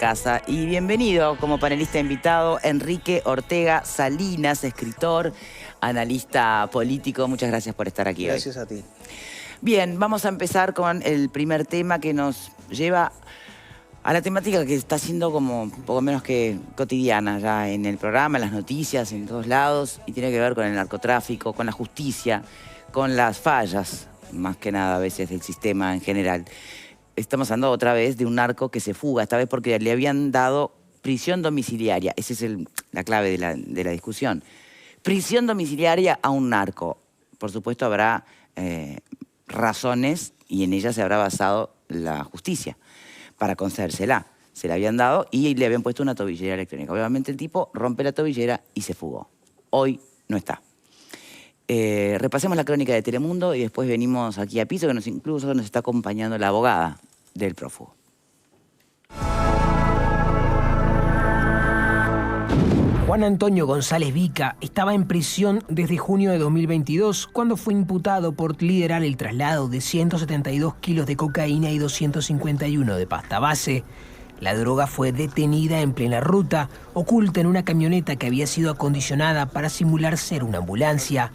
casa. Y bienvenido como panelista invitado Enrique Ortega Salinas, escritor, analista político. Muchas gracias por estar aquí hoy. Gracias a ti. Bien, vamos a empezar con el primer tema que nos lleva a la temática que está siendo como un poco menos que cotidiana ya en el programa, en las noticias, en todos lados, y tiene que ver con el narcotráfico, con la justicia, con las fallas, más que nada a veces del sistema en general. Estamos hablando otra vez de un narco que se fuga, esta vez porque le habían dado prisión domiciliaria. Esa es la clave de la discusión. Prisión domiciliaria a un narco. Por supuesto habrá razones y en ellas se habrá basado la justicia para concedérsela. Se la habían dado y le habían puesto una tobillera electrónica. Obviamente el tipo rompe la tobillera y se fugó. Hoy no está. Repasemos la crónica de Telemundo y después venimos aquí a piso, que incluso nos está acompañando la abogada del prófugo. Juan Antonio González Vica estaba en prisión desde junio de 2022, cuando fue imputado por liderar el traslado de 172 kilos de cocaína y 251 de pasta base. La droga fue detenida en plena ruta, oculta en una camioneta que había sido acondicionada para simular ser una ambulancia.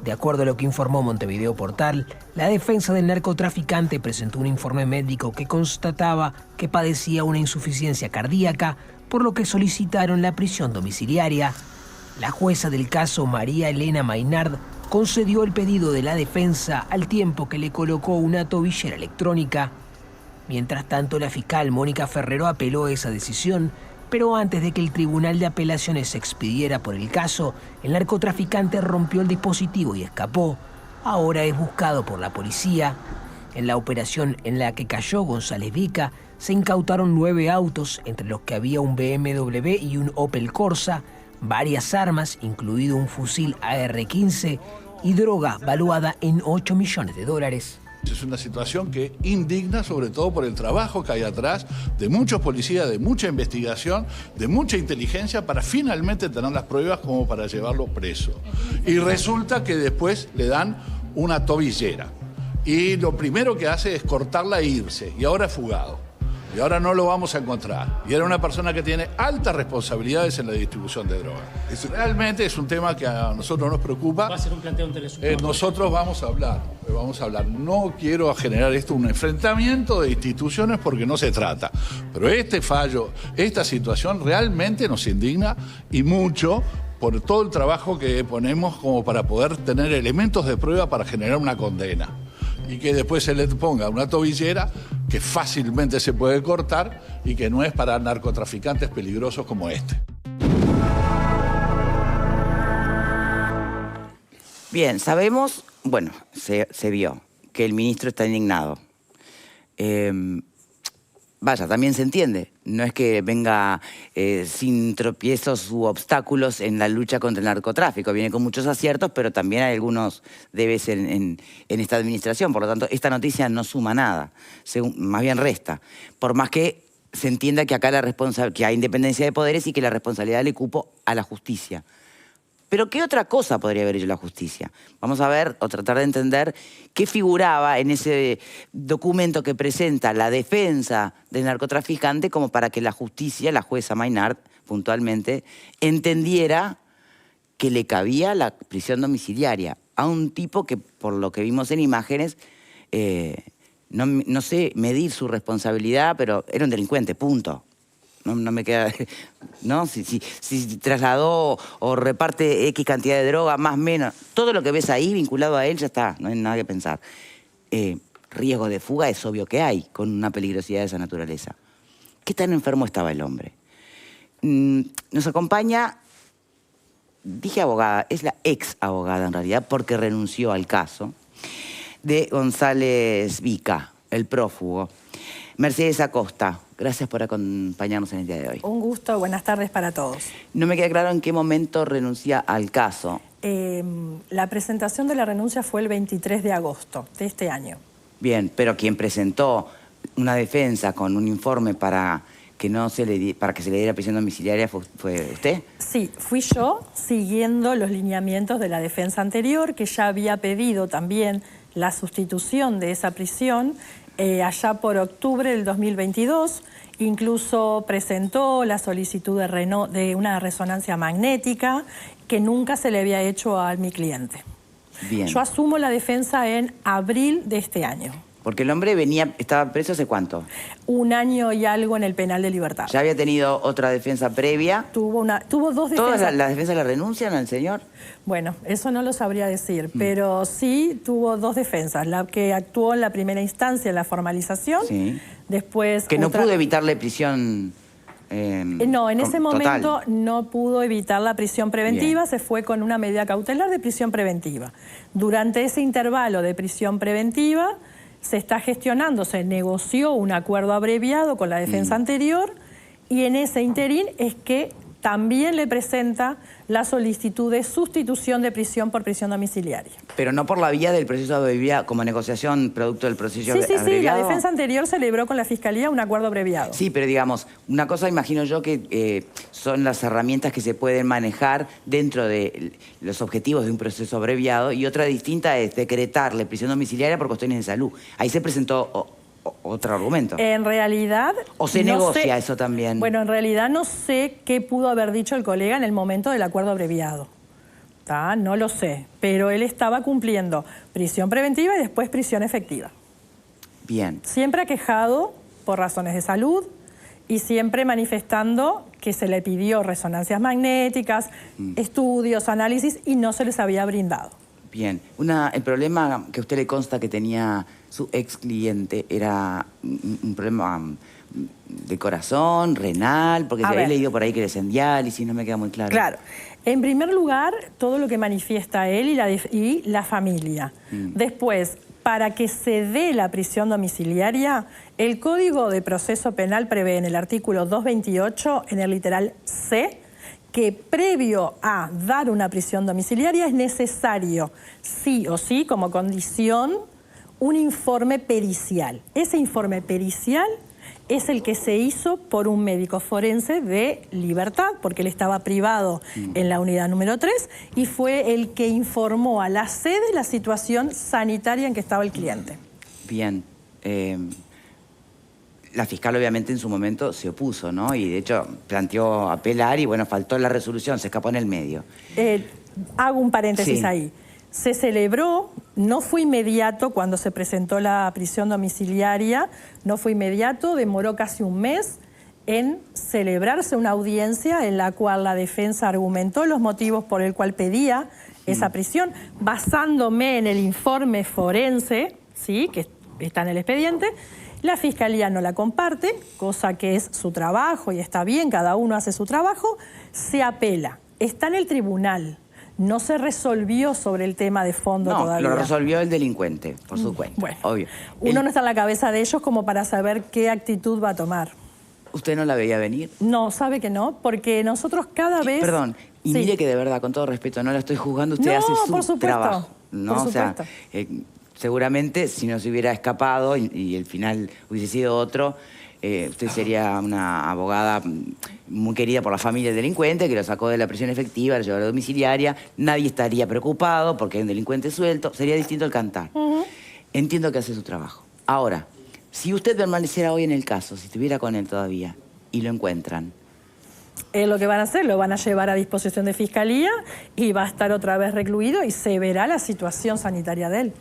De acuerdo a lo que informó Montevideo Portal, la defensa del narcotraficante presentó un informe médico que constataba que padecía una insuficiencia cardíaca, por lo que solicitaron la prisión domiciliaria. La jueza del caso, María Elena Maynard, concedió el pedido de la defensa al tiempo que le colocó una tobillera electrónica. Mientras tanto, la fiscal Mónica Ferrero apeló esa decisión, pero antes de que el Tribunal de Apelaciones se expidiera por el caso, el narcotraficante rompió el dispositivo y escapó. Ahora es buscado por la policía. En la operación en la que cayó González Vica, se incautaron 9 autos, entre los que había un BMW y un Opel Corsa, varias armas, incluido un fusil AR-15, y droga valuada en $8 millones. Es una situación que indigna, sobre todo por el trabajo que hay atrás de muchos policías, de mucha investigación, de mucha inteligencia para finalmente tener las pruebas como para llevarlo preso. Y resulta que después le dan una tobillera. Y lo primero que hace es cortarla e irse. Y ahora es fugado. Y ahora no lo vamos a encontrar. Y era una persona que tiene altas responsabilidades en la distribución de drogas. Realmente es un tema que a nosotros nos preocupa. Va a ser un planteo ante el nosotros vamos a hablar. No quiero generar un enfrentamiento de instituciones porque no se trata. Pero este fallo, esta situación realmente nos indigna y mucho por todo el trabajo que ponemos como para poder tener elementos de prueba para generar una condena. Y que después se le ponga una tobillera que fácilmente se puede cortar y que no es para narcotraficantes peligrosos como este. Bien, sabemos, bueno, se vio que el ministro está indignado. Vaya, también se entiende. No es que venga sin tropiezos u obstáculos en la lucha contra el narcotráfico. Viene con muchos aciertos, pero también hay algunos debes en esta administración. Por lo tanto, esta noticia no suma nada. Más bien resta. Por más que se entienda que acá que hay independencia de poderes y que la responsabilidad le cupo a la justicia. Pero ¿qué otra cosa podría haber hecho la justicia? Vamos a ver o tratar de entender qué figuraba en ese documento que presenta la defensa del narcotraficante como para que la justicia, la jueza Maynard, puntualmente, entendiera que le cabía la prisión domiciliaria a un tipo que, por lo que vimos en imágenes, no sé medir su responsabilidad, pero era un delincuente, punto. No me queda... ¿no? Si trasladó o reparte X cantidad de droga, más o menos. Todo lo que ves ahí vinculado a él ya está, no hay nada que pensar. Riesgo de fuga es obvio que hay con una peligrosidad de esa naturaleza. ¿Qué tan enfermo estaba el hombre? Nos acompaña, dije abogada, es la ex abogada en realidad, porque renunció al caso, de González Vica, el prófugo. Mercedes Acosta, gracias por acompañarnos en el día de hoy. Un gusto, buenas tardes para todos. No me queda claro en qué momento renuncia al caso. La presentación de la renuncia fue el 23 de agosto de este año. Bien, pero quien presentó una defensa con un informe para que se le diera prisión domiciliaria fue usted. Sí, fui yo, siguiendo los lineamientos de la defensa anterior, que ya había pedido también la sustitución de esa prisión allá por octubre del 2022 Incluso presentó la solicitud de una resonancia magnética que nunca se le había hecho a mi cliente. Bien. Yo asumo la defensa en abril de este año. Porque el hombre estaba preso ¿hace cuánto? 1 año y algo en el penal de Libertad. ¿Ya había tenido otra defensa previa? Tuvo 2 defensas. ¿Todas las defensas le renuncian al señor? Bueno, eso no lo sabría decir, pero sí tuvo 2 defensas. La que actuó en la primera instancia en la formalización, sí. Después... Que no pudo evitarle prisión... no, en ese momento no pudo evitar la prisión preventiva, Bien. Se fue con una medida cautelar de prisión preventiva. Durante ese intervalo de prisión preventiva se está gestionando, se negoció un acuerdo abreviado con la defensa anterior y en ese interín es que también le presenta la solicitud de sustitución de prisión por prisión domiciliaria. Pero no por la vía del proceso abreviado, como negociación producto del proceso abreviado. Sí, la defensa anterior celebró con la Fiscalía un acuerdo abreviado. Sí, pero digamos, una cosa imagino yo que son las herramientas que se pueden manejar dentro de los objetivos de un proceso abreviado y otra distinta es decretarle prisión domiciliaria por cuestiones de salud. Ahí se presentó otro argumento. En realidad... ¿O se negocia eso también? Bueno, en realidad no sé qué pudo haber dicho el colega en el momento del acuerdo abreviado. No lo sé, pero él estaba cumpliendo prisión preventiva y después prisión efectiva. Bien. Siempre aquejado por razones de salud y siempre manifestando que se le pidió resonancias magnéticas, estudios, análisis y no se les había brindado. Bien. El problema que a usted le consta que tenía su ex cliente era un problema de corazón, renal, porque se había leído por ahí que le hacían diálisis, no me queda muy claro. Claro. En primer lugar, todo lo que manifiesta él y la familia. Después, para que se dé la prisión domiciliaria, el Código de Proceso Penal prevé en el artículo 228, en el literal C, que previo a dar una prisión domiciliaria es necesario, sí o sí, como condición, un informe pericial. Ese informe pericial es el que se hizo por un médico forense de Libertad, porque él estaba privado en la unidad número 3, y fue el que informó a la sede la situación sanitaria en que estaba el cliente. Bien. La fiscal obviamente en su momento se opuso, ¿no? Y de hecho planteó apelar y bueno, faltó la resolución, se escapó en el medio. Hago un paréntesis ahí. Se celebró, no fue inmediato cuando se presentó la prisión domiciliaria, no fue inmediato, demoró casi un mes en celebrarse una audiencia en la cual la defensa argumentó los motivos por el cual pedía esa prisión, basándome en el informe forense, ¿sí?, que está en el expediente. La Fiscalía no la comparte, cosa que es su trabajo y está bien, cada uno hace su trabajo, se apela, está en el tribunal. No se resolvió sobre el tema de fondo todavía. No, lo resolvió el delincuente, por su cuenta, bueno, obvio. Uno no está en la cabeza de ellos como para saber qué actitud va a tomar. ¿Usted no la veía venir? No, sabe que no, porque nosotros cada vez... Perdón, y mire que de verdad, con todo respeto, no la estoy juzgando, usted hace su trabajo. ¿No? Por supuesto. O sea, seguramente si no se hubiera escapado y el final hubiese sido otro, usted sería una abogada muy querida por la familia del delincuente, que lo sacó de la prisión efectiva, lo llevó a la domiciliaria, nadie estaría preocupado porque hay un delincuente suelto, sería distinto el cantar. Entiendo que hace su trabajo. Ahora, si usted permaneciera hoy en el caso, si estuviera con él todavía y lo encuentran... Lo que van a hacer, lo van a llevar a disposición de Fiscalía y va a estar otra vez recluido y se verá la situación sanitaria de él.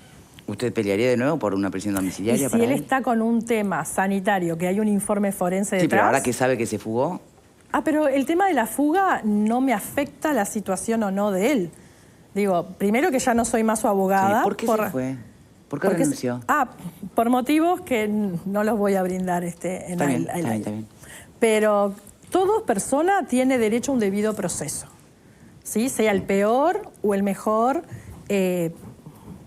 ¿Usted pelearía de nuevo por una prisión domiciliaria? Y si él está con un tema sanitario, que hay un informe forense detrás... Sí, pero ahora que sabe que se fugó... pero el tema de la fuga no me afecta la situación o no de él. Digo, primero que ya no soy más su abogada. Sí, ¿por qué se fue? ¿Por qué renunció? Por motivos que no los voy a brindar en el aire. Está bien. Pero toda persona tiene derecho a un debido proceso, ¿sí? Sea el peor o el mejor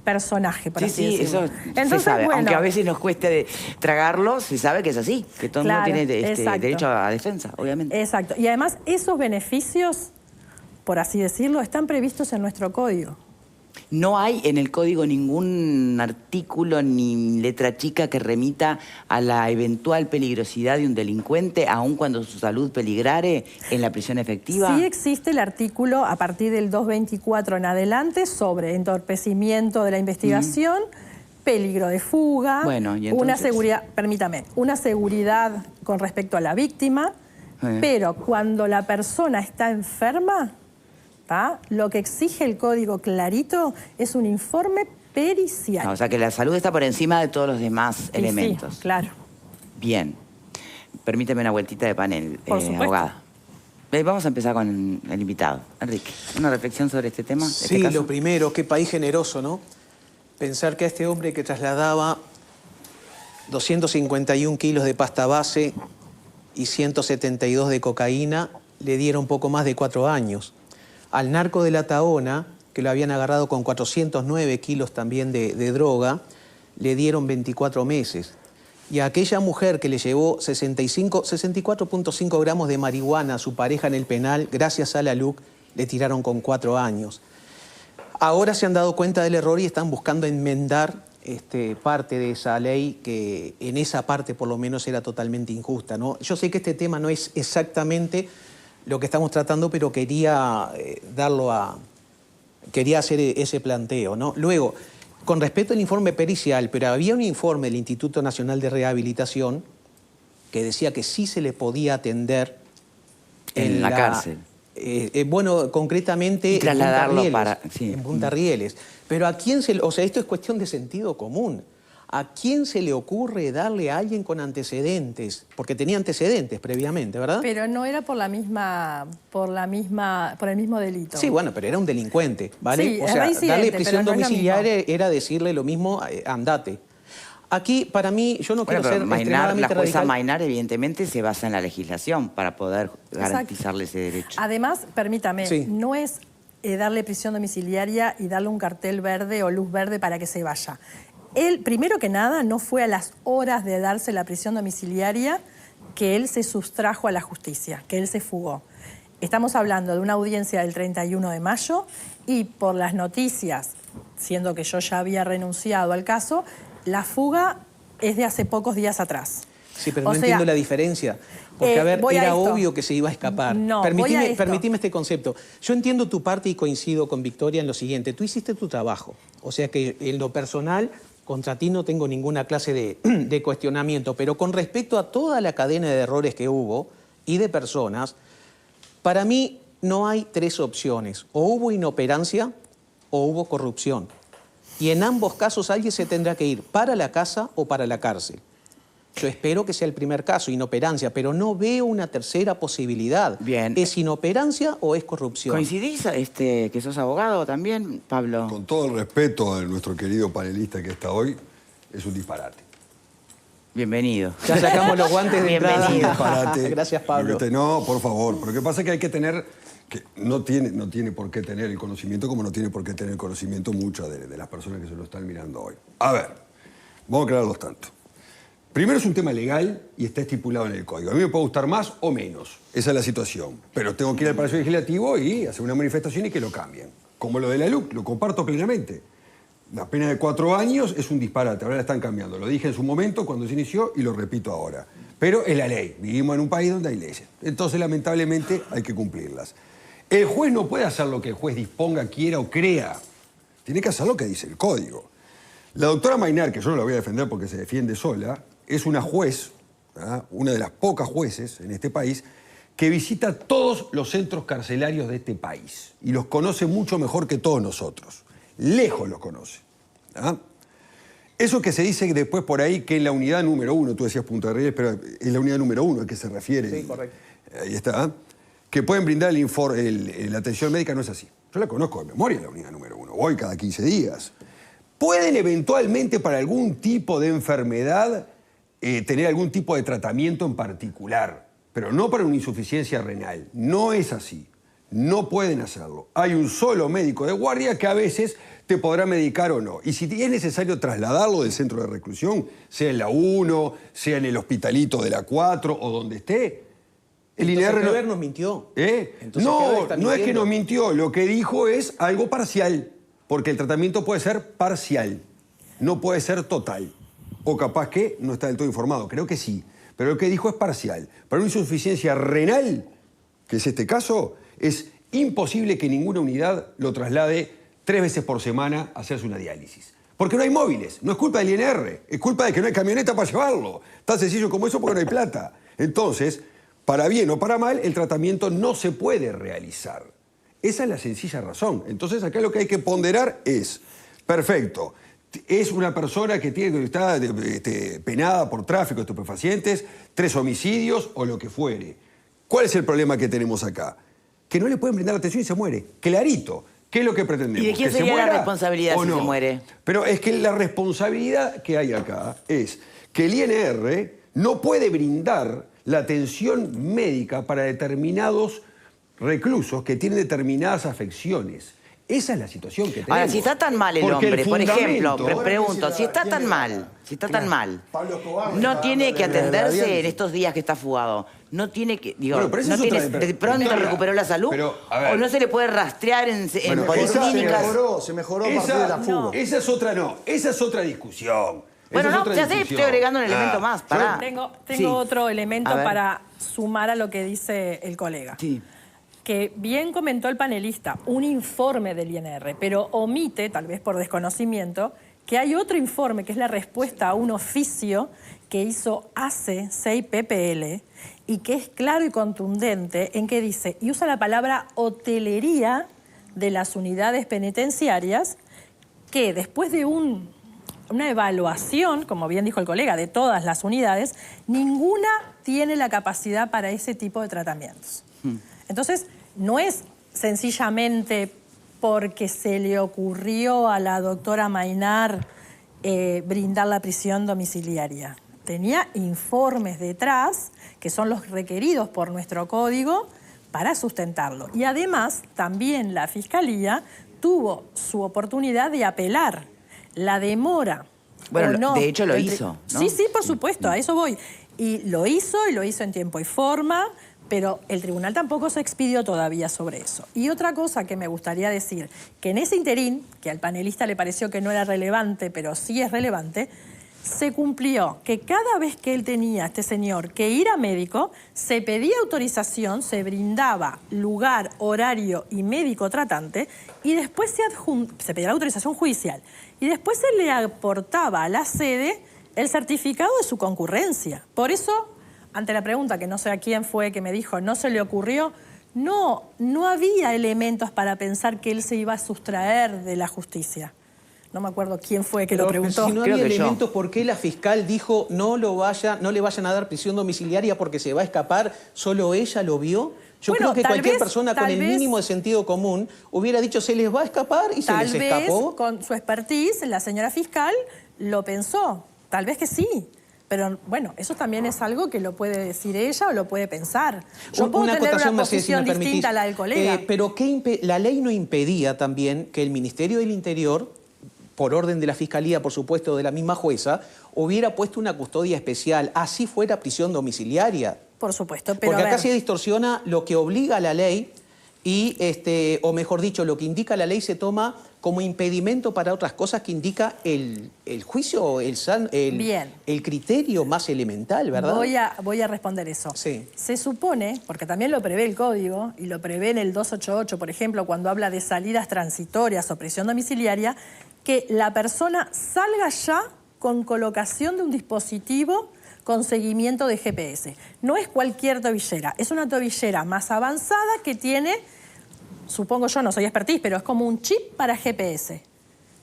personaje, por así decirlo. Eso se sabe. Bueno, aunque a veces nos cueste tragarlo, se sabe que es así, que todo el mundo tiene derecho a defensa, obviamente. Exacto. Y además esos beneficios, por así decirlo, están previstos en nuestro código. No hay en el código ningún artículo ni letra chica que remita a la eventual peligrosidad de un delincuente, aun cuando su salud peligrare, en la prisión efectiva. Sí existe el artículo a partir del 224 en adelante sobre entorpecimiento de la investigación, peligro de fuga, Bueno, ¿y una entonces? seguridad, permítame, una seguridad con respecto a la víctima, pero cuando la persona está enferma, ¿tá? Lo que exige el código clarito es un informe pericial. No, o sea que la salud está por encima de todos los demás Y elementos. Sí, claro. Bien. Permíteme una vueltita de panel, Por supuesto. abogada. Vamos a empezar con el invitado. Enrique, ¿una reflexión sobre este tema? Sí, este caso? lo primero, qué país generoso, ¿no? Pensar que a este hombre que trasladaba 251 kilos de pasta base y 172 de cocaína, le dieron poco más de 4 años. Al narco de La Tahona, que lo habían agarrado con 409 kilos también de droga, le dieron 24 meses. Y a aquella mujer que le llevó 64.5 gramos de marihuana a su pareja en el penal, gracias a la LUC, le tiraron con 4 años. Ahora se han dado cuenta del error y están buscando enmendar parte de esa ley que en esa parte por lo menos era totalmente injusta, ¿no? Yo sé que este tema no es exactamente lo que estamos tratando, pero quería quería hacer ese planteo, ¿no? Luego, con respecto al informe pericial, pero había un informe del Instituto Nacional de Rehabilitación que decía que sí se le podía atender en la cárcel. Bueno, concretamente Y trasladarlo en Punta Rieles, para... sí. en Punta Rieles. Pero ¿a quién o sea, esto es cuestión de sentido común. ¿A quién se le ocurre darle a alguien con antecedentes? Porque tenía antecedentes previamente, ¿verdad? Pero no era por el mismo delito. Sí, bueno, pero era un delincuente, ¿vale? Sí, o es sea, reincidente, darle pero prisión no es lo domiciliaria era decirle lo mismo, andate. Aquí, para mí, yo no Bueno, quiero pero ser la extremadamente jueza radical. Mainar evidentemente se basa en la legislación para poder garantizarle ese derecho. Además, permítame, Sí. no es darle prisión domiciliaria y darle un cartel verde o luz verde para que se vaya. Él, primero que nada, no fue a las horas de darse la prisión domiciliaria que él se sustrajo a la justicia, que él se fugó. Estamos hablando de una audiencia del 31 de mayo y por las noticias, siendo que yo ya había renunciado al caso, la fuga es de hace pocos días atrás. Sí, pero O no sea, entiendo la diferencia. Porque, a ver, voy a era esto. obvio que se iba a escapar. No, voy a esto. Permitime este concepto. Yo entiendo tu parte y coincido con Victoria en lo siguiente. Tú hiciste tu trabajo. O sea que en lo personal, contra ti no tengo ninguna clase de cuestionamiento. Pero con respecto a toda la cadena de errores que hubo y de personas, para mí no hay 3 opciones. O hubo inoperancia o hubo corrupción. Y en ambos casos alguien se tendrá que ir para la casa o para la cárcel. Yo espero que sea el primer caso, inoperancia, pero no veo una tercera posibilidad. Bien. ¿Es inoperancia o es corrupción? ¿Coincidís que sos abogado también, Pablo? Con todo el respeto a nuestro querido panelista que está hoy, es un disparate. Bienvenido. Ya sacamos los guantes de entrada. Es un disparate. Gracias, Pablo. No, por favor. Pero lo que pasa es que hay que tener... que no tiene por qué tener el conocimiento como no tiene por qué tener el conocimiento muchas de las personas que se lo están mirando hoy. A ver, vamos a aclararlos tanto. Primero es un tema legal y está estipulado en el código. A mí me puede gustar más o menos. Esa es la situación. Pero tengo que ir al Palacio Legislativo y hacer una manifestación y que lo cambien. Como lo de la LUC, lo comparto plenamente. La pena de 4 años es un disparate, ahora la están cambiando. Lo dije en su momento cuando se inició y lo repito ahora. Pero es la ley. Vivimos en un país donde hay leyes. Entonces, lamentablemente, hay que cumplirlas. El juez no puede hacer lo que el juez disponga, quiera o crea. Tiene que hacer lo que dice el código. La doctora Mainar, que yo no la voy a defender porque se defiende sola, es una juez, ¿verdad? Una de las pocas jueces en este país, que visita todos los centros carcelarios de este país y los conoce mucho mejor que todos nosotros. Lejos los conoce. ¿Verdad? Eso que se dice después por ahí que en la unidad número 1, tú decías Punta Rieles, pero es la unidad número 1 a que se refiere. Sí, correcto. Ahí está. ¿Eh? Que pueden brindar la atención médica, no es así. Yo la conozco de memoria, la unidad número 1. Voy cada 15 días. Pueden eventualmente para algún tipo de enfermedad tener algún tipo de tratamiento en particular, pero no para una insuficiencia renal. No es así. No pueden hacerlo. Hay un solo médico de guardia que a veces te podrá medicar o no. Y si es necesario trasladarlo del centro de reclusión, sea en la 1, sea en el hospitalito de la 4 o donde esté, el Entonces, INR Clever nos mintió. No, Entonces, Clever está no es que mintiendo. nos mintió. Lo que dijo es algo parcial, porque el tratamiento puede ser parcial, no puede ser total. O capaz que no está del todo informado, creo que sí. Pero lo que dijo es parcial. Para una insuficiencia renal, que es este caso, es imposible que ninguna unidad lo traslade 3 veces por semana a hacerse una diálisis. Porque no hay móviles, no es culpa del INR, es culpa de que no hay camioneta para llevarlo. Tan sencillo como eso porque no hay plata. Entonces, para bien o para mal, el tratamiento no se puede realizar. Esa es la sencilla razón. Entonces, acá lo que hay que ponderar es, perfecto, es una persona que está penada por tráfico de estupefacientes, 3 homicidios o lo que fuere. ¿Cuál es el problema que tenemos acá? Que no le pueden brindar atención y se muere. Clarito. ¿Qué es lo que pretendemos? ¿Y de quién ¿Que sería se muera la responsabilidad o si no? se muere? Pero es que la responsabilidad que hay acá es que el INR no puede brindar la atención médica para determinados reclusos que tienen determinadas afecciones. Esa es la situación que tenemos. Ahora, si está tan mal el Porque hombre, por ejemplo, fundamento- pregunto, si está tan mal, Pablo Escobar no está tiene que dándole la atenderse diálisis. en estos días que está fugado. No tiene que, digo, Bueno, pero esa no es tiene, otra- de pronto Victoria, recuperó la salud, pero, a ver. o no se le puede rastrear en Bueno, policlínicas. Se mejoró a partir de la fuga. Esa es otra discusión. Bueno, Esa es no, otra ya sé, discusión. estoy agregando un elemento más. Pará. Tengo Sí. otro elemento A ver. para sumar a lo que dice el colega. Sí. Que bien comentó el panelista, un informe del INR, pero omite, tal vez por desconocimiento, que hay otro informe que es la respuesta a un oficio que hizo ACE 6 PPL y que es claro y contundente en que dice, y usa la palabra hotelería de las unidades penitenciarias, que después de una evaluación, como bien dijo el colega, de todas las unidades, ninguna tiene la capacidad para ese tipo de tratamientos. Entonces, no es sencillamente porque se le ocurrió a la doctora Mainar brindar la prisión domiciliaria. Tenía informes detrás, que son los requeridos por nuestro código, para sustentarlo. Y además, también la Fiscalía tuvo su oportunidad de apelar. La demora. Bueno, o no, de hecho lo del- hizo, ¿no? Sí, por supuesto, a eso voy. Y lo hizo en tiempo y forma, pero el tribunal tampoco se expidió todavía sobre eso. Y otra cosa que me gustaría decir, que en ese interín, que al panelista le pareció que no era relevante, pero sí es relevante, se cumplió que cada vez que él tenía, este señor, que ir a médico, se pedía autorización, se brindaba lugar, horario y médico tratante, y después se pedía la autorización judicial. Y después se le aportaba a la sede el certificado de su concurrencia. Por eso, ante la pregunta, que no sé a quién fue que me dijo, no se le ocurrió, no había elementos para pensar que él se iba a sustraer de la justicia. No me acuerdo quién fue que lo preguntó. Si no Creo había que yo. elementos, ¿por qué la fiscal dijo no le vayan a dar prisión domiciliaria porque se va a escapar? ¿Solo ella lo vio? Yo Bueno, creo que tal cualquier vez- persona con tal el vez- mínimo de sentido común hubiera dicho se les va a escapar y se Tal les vez, escapó. con su expertise, la señora fiscal lo pensó. Tal vez que sí. Pero bueno, eso también es algo que lo puede decir ella o lo puede pensar. Yo puedo tener una Mercedes, si me posición permitís. distinta a la del colega. Pero la ley no impedía también que el Ministerio del Interior, por orden de la Fiscalía, por supuesto, de la misma jueza, hubiera puesto una custodia especial, así fuera prisión domiciliaria. Por supuesto, pero Porque a acá ver, se distorsiona lo que obliga a la ley y, o mejor dicho, lo que indica la ley se toma como impedimento para otras cosas que indica el juicio, Bien. el criterio más elemental, ¿verdad? voy a responder eso. Sí. Se supone, porque también lo prevé el código, y lo prevé en el 288, por ejemplo, cuando habla de salidas transitorias o prisión domiciliaria, que la persona salga ya con colocación de un dispositivo con seguimiento de GPS. No es cualquier tobillera, es una tobillera más avanzada que tiene, supongo yo, no soy expertise, pero es como un chip para GPS.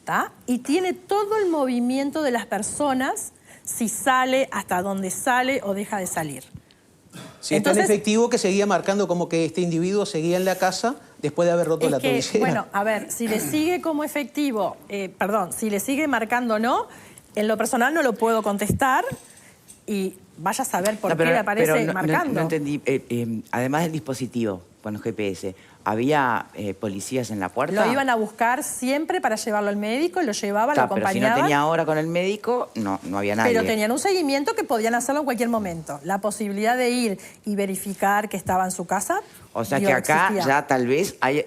¿Tá? Y tiene todo el movimiento de las personas, si sale, hasta dónde sale o deja de salir. Si es tan Entonces- efectivo que seguía marcando como que este individuo seguía en la casa después de haber roto la Es que, tobillera. bueno, a ver, si le sigue como efectivo, si le sigue marcando o no, en lo personal no lo puedo contestar y vaya a saber por No, qué le aparece pero marcando. No entendí. Además del dispositivo con los GPS, ¿había policías en la puerta? Lo iban a buscar siempre para llevarlo al médico, lo llevaban, lo Pero si no acompañaban. tenía hora con el médico, no había nadie. Pero tenían un seguimiento que podían hacerlo en cualquier momento. La posibilidad de ir y verificar que estaba en su casa. O sea digo, que acá existía. ya tal vez hay,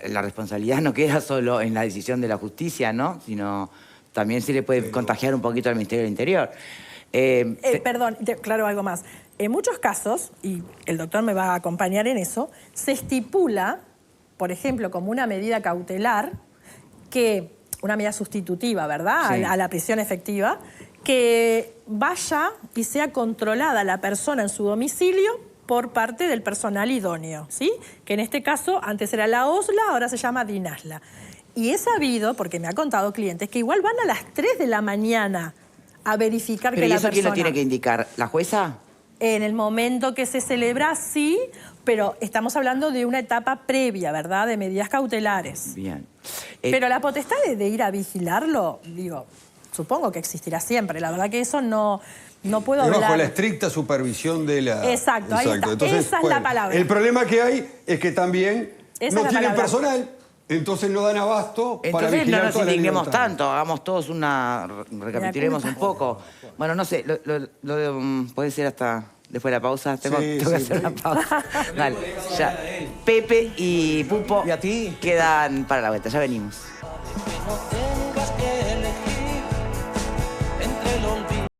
la responsabilidad no queda solo en la decisión de la justicia, ¿no? Sino también se le puede contagiar un poquito al Ministerio del Interior. Perdón, claro, algo más. En muchos casos, y el doctor me va a acompañar en eso, se estipula, por ejemplo, como una medida cautelar, que una medida sustitutiva, ¿verdad? Sí. A la prisión efectiva, que vaya y sea controlada la persona en su domicilio por parte del personal idóneo, ¿sí? Que en este caso antes era la OSLA, ahora se llama DINASLA. Y he sabido, porque me ha contado clientes, que igual van a las 3 de la mañana a verificar ¿Pero que y la eso quién persona... lo tiene que indicar? ¿La jueza? En el momento que se celebra, sí, pero estamos hablando de una etapa previa, ¿verdad? De medidas cautelares. Bien. Pero la potestad de ir a vigilarlo, digo, supongo que existirá siempre. La verdad que eso no puedo Es bajo hablar. la estricta supervisión de la... Exacto, ahí está. Entonces, Esa es la palabra. El problema que hay es que también Esa no es la tienen palabra. personal, entonces no dan abasto para Entonces no vigilar nos toda la indignemos libertad. tanto, hagamos todos recapitulemos un poco. Bueno, no sé, puede ser hasta después de la pausa. Tengo que hacer una pausa. Dale, ya. Pepe y Pupo ¿Y a ti? quedan para la vuelta, ya venimos.